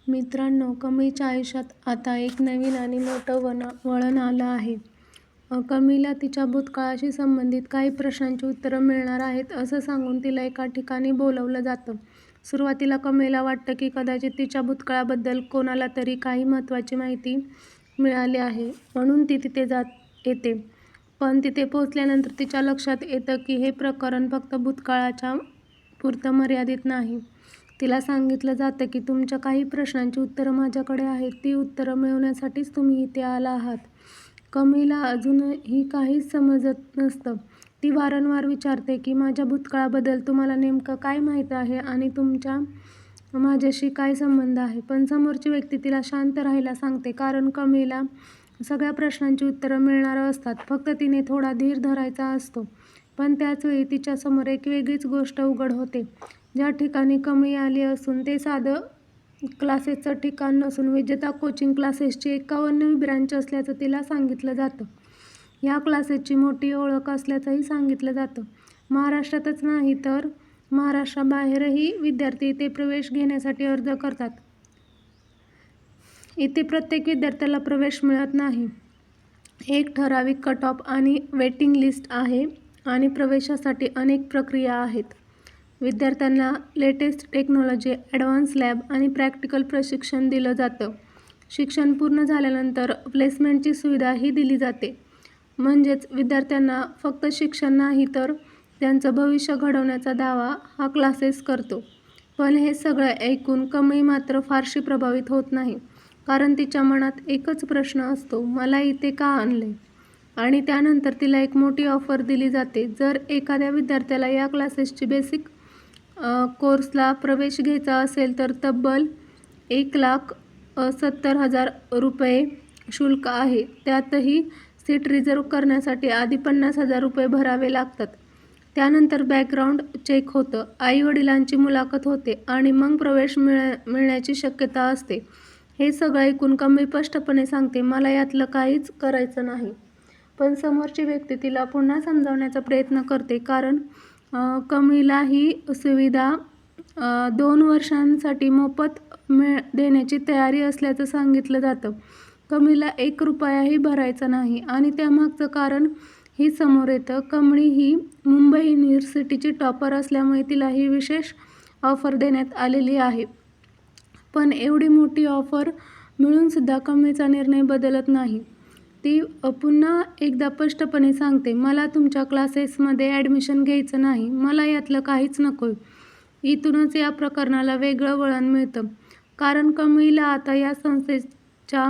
मित्रांनो, कमळीच्या आयुष्यात आता एक नवीन आणि मोठं वळण आलं आहे. कमळीला तिच्या भूतकाळाशी संबंधित काही प्रश्नांची उत्तरं मिळणार आहेत असं सांगून तिला एका ठिकाणी बोलावलं जातं. सुरुवातीला कमळीला वाटतं की कदाचित तिच्या भूतकाळाबद्दल कोणाला तरी काही महत्त्वाची माहिती मिळाली आहे, म्हणून ती तिथे येते. पण तिथे पोहोचल्यानंतर तिच्या लक्षात येतं की हे प्रकरण फक्त भूतकाळाच्या पुरतं मर्यादित नाही. तिला सांगितलं जातं की तुमच्या काही प्रश्नांची उत्तरं माझ्याकडे आहेत, ती उत्तरं मिळवण्यासाठीच तुम्ही इथे आला आहात. कमळीला अजूनही काहीच समजत नसतं. ती वारंवार विचारते की माझ्या भूतकाळाबद्दल तुम्हाला नेमकं काय माहीत आहे आणि तुमचा माझ्याशी काय संबंध आहे. पण समोरची व्यक्ती तिला शांत राहायला सांगते, कारण कमळीला सगळ्या प्रश्नांची उत्तरं मिळणार असतात, फक्त तिने थोडा धीर धरायचा असतो. पण त्याचवेळी तिच्यासमोर एक वेगळीच गोष्ट उघड होते. ज्या ठिकाणी कमळी आली असून ते साधं क्लासेसचं ठिकाण नसून विजेता कोचिंग क्लासेसची 51वी ब्रँच असल्याचं तिला सांगितलं जातं. या क्लासेसची मोठी ओळख असल्याचंही सांगितलं जातं. महाराष्ट्रातच नाही तर महाराष्ट्राबाहेरही विद्यार्थी इथे प्रवेश घेण्यासाठी अर्ज करतात. इथे प्रत्येक विद्यार्थ्याला प्रवेश मिळत नाही. एक ठराविक कट ऑफ आणि वेटिंग लिस्ट आहे आणि प्रवेशासाठी अनेक प्रक्रिया आहेत. विद्यार्थ्यांना लेटेस्ट टेक्नॉलॉजी, ॲडव्हान्स लॅब आणि प्रॅक्टिकल प्रशिक्षण दिलं जातं. शिक्षण पूर्ण झाल्यानंतर प्लेसमेंटची सुविधाही दिली जाते. म्हणजेच विद्यार्थ्यांना फक्त शिक्षण नाही तर त्यांचं भविष्य घडवण्याचा दावा हा क्लासेस करतो. पण हे सगळं ऐकून कमळी मात्र फारशी प्रभावित होत नाही, कारण तिच्या मनात एकच प्रश्न असतो, मला इथे का आणलंय? आणि त्यानंतर तिला एक मोठी ऑफर दिली जाते. जर एखाद्या विद्यार्थ्याला या क्लासेसची बेसिक कोर्सला प्रवेश घ्यायचा असेल तर तब्बल 1,70,000 रुपये शुल्क आहे. त्यातही सीट रिझर्व करण्यासाठी आधी 50,000 रुपये भरावे लागतात. त्यानंतर बॅकग्राऊंड चेक होतं, आई-वडिलांची मुलाखत होते आणि मग प्रवेश मिळण्याची शक्यता असते. हे सगळं ऐकून कमळी स्पष्टपणे सांगते, मला यातलं काहीच करायचं नाही. पण समोरची व्यक्ती तिला पुन्हा समजावण्याचा प्रयत्न करते, कारण कमळीला ही सुविधा 2 वर्षांसाठी मोफत देण्याची तयारी असल्याचं सांगितलं जातं. कमळीला 1 रुपयाही भरायचा नाही आणि त्यामागचं कारण ही समोर येतं. कमळी ही मुंबई युनिव्हर्सिटीची टॉपर असल्यामुळे तिला ही विशेष ऑफर देण्यात आलेली आहे. पण एवढी मोठी ऑफर मिळूनसुद्धा कमळीचा निर्णय बदलत नाही. ती पुन्हा एकदा स्पष्टपणे सांगते, मला तुमच्या क्लासेसमध्ये ॲडमिशन घ्यायचं नाही, मला यातलं काहीच नकोय. इथूनच या प्रकरणाला वेगळं वळण मिळतं, कारण कमळीला आता या संस्थेच्या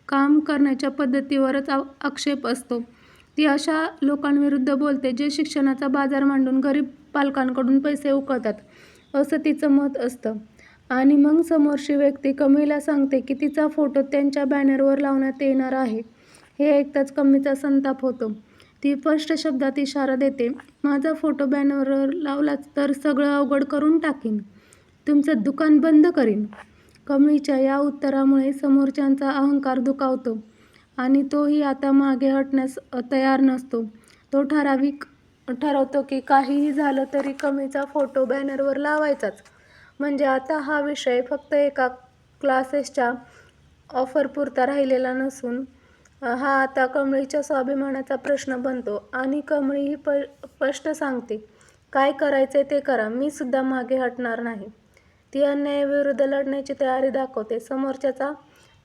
काम करण्याच्या पद्धतीवरच आक्षेप असतो. ती अशा लोकांविरुद्ध बोलते जे शिक्षणाचा बाजार मांडून गरीब पालकांकडून पैसे उकळतात, असं तिचं मत असतं. आणि मग समोरची व्यक्ती कमळीला सांगते की तिचा फोटो त्यांच्या बॅनरवर लावण्यात येणार आहे. हे ऐकताच कमळीचा संताप होतो. ती स्पष्ट शब्दात इशारा देते, माझा फोटो बॅनरवर लावलाच तर सगळं अवघड करून टाकीन, तुमचं दुकान बंद करीन. कमळीच्या या उत्तरामुळे समोरच्यांचा अहंकार दुखावतो आणि तोही आता मागे हटण्यास तयार नसतो. तो ठरवतो की काहीही झालं तरी कमळीचा फोटो बॅनरवर लावायचाच. म्हणजे आता हा विषय फक्त एका क्लासेसच्या ऑफरपुरता राहिलेला नसून हा आता कमळीच्या स्वाभिमानाचा प्रश्न बनतो. आणि कमळी ही स्पष्ट सांगते, काय करायचंय ते करा, मी सुद्धा मागे हटणार नाही. ती अन्यायाविरुद्ध लढण्याची तयारी दाखवते. समोरच्याचा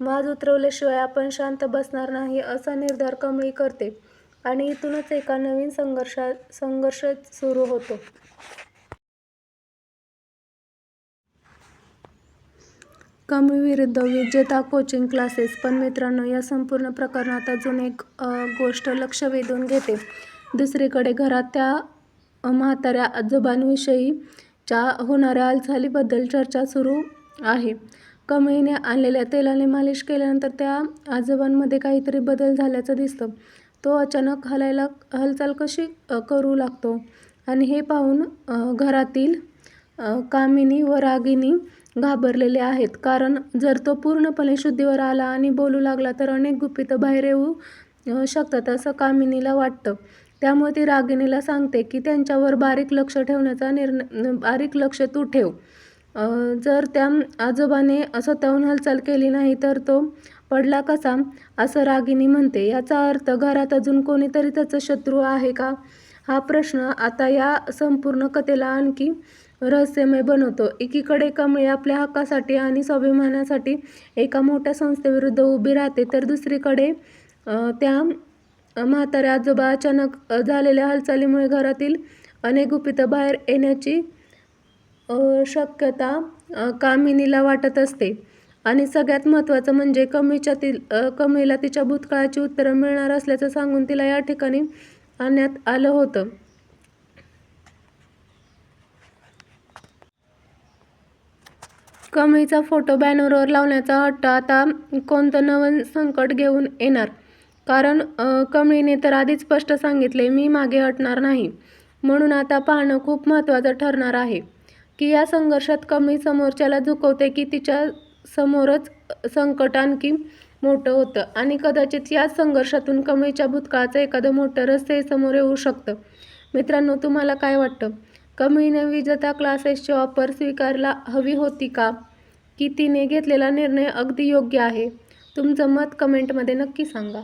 बाज उतरवल्याशिवाय आपण शांत बसणार नाही असा निर्धार कमळी करते आणि इथूनच एका नवीन संघर्ष सुरू होतो. कमळी विरुद्ध विजेता कोचिंग क्लासेस. पण मित्रांनो, या संपूर्ण प्रकरणात अजून एक गोष्ट लक्ष वेधून घेते. दुसरीकडे घरात त्या म्हाताऱ्या आजोबांविषयीच्या होणाऱ्या हालचालीबद्दल चर्चा सुरू आहे. कमळीने आणलेल्या तेलाने मालिश केल्यानंतर त्या आजोबांमध्ये काहीतरी बदल झाल्याचं दिसतं. तो अचानक हालचाल कशी करू लागतो आणि हे पाहून घरातील कामिनी व रागिनी घाबरलेले आहेत, कारण जर तो पूर्णपणे शुद्धीवर आला आणि बोलू लागला तर अनेक गुपितं बाहेर येऊ शकतात असं कामिनीला वाटतं. त्यामुळे ती रागिनीला सांगते की त्यांच्यावर बारीक लक्ष तू ठेव. जर त्या आजोबाने स्वतःहून हालचाल केली नाही तर तो पडला कसा, असं रागिनी म्हणते. याचा अर्थ घरात अजून कोणीतरी त्याचा शत्रू आहे का? हा प्रश्न आता या संपूर्ण कथेला आणखी रहस्यमय बनवतो. एकीकडे कमळी आपल्या हक्कासाठी आणि स्वाभिमानासाठी एका मोठ्या संस्थेविरुद्ध उभी राहते, तर दुसरीकडे त्या म्हाताऱ्या आजोबा अचानक झालेल्या हालचालीमुळे घरातील अनेक गुपितं बाहेर येण्याची शक्यता कामिनीला वाटत असते. आणि सगळ्यात महत्त्वाचं म्हणजे कमळीला तिच्या भूतकाळाची उत्तरं मिळणार असल्याचं सांगून तिला या ठिकाणी आणण्यात आलं होतं. कमळीचा फोटो बॅनरवर लावण्याचा हट्ट आता कोणतं नवं संकट घेऊन येणार? कारण कमळीने तर आधीच स्पष्ट सांगितले, मी मागे हटणार नाही. म्हणून आता पाहणं खूप महत्त्वाचं ठरणार आहे की या संघर्षात कमळी समोरच्याला झुकवते की तिच्या समोरच संकट आणखी मोठं होतं. आणि कदाचित याच संघर्षातून कमळीच्या भूतकाळाचं एखादं मोठं रहस्य समोर येऊ शकतं. मित्रांनो, तुम्हाला काय वाटतं? कमळीने विजेता क्लासेसची ऑफर स्वीकारायला हवी होती का? की तिने घेतलेला निर्णय अगदी योग्य आहे? तुमचं मत कमेंटमध्ये नक्की सांगा.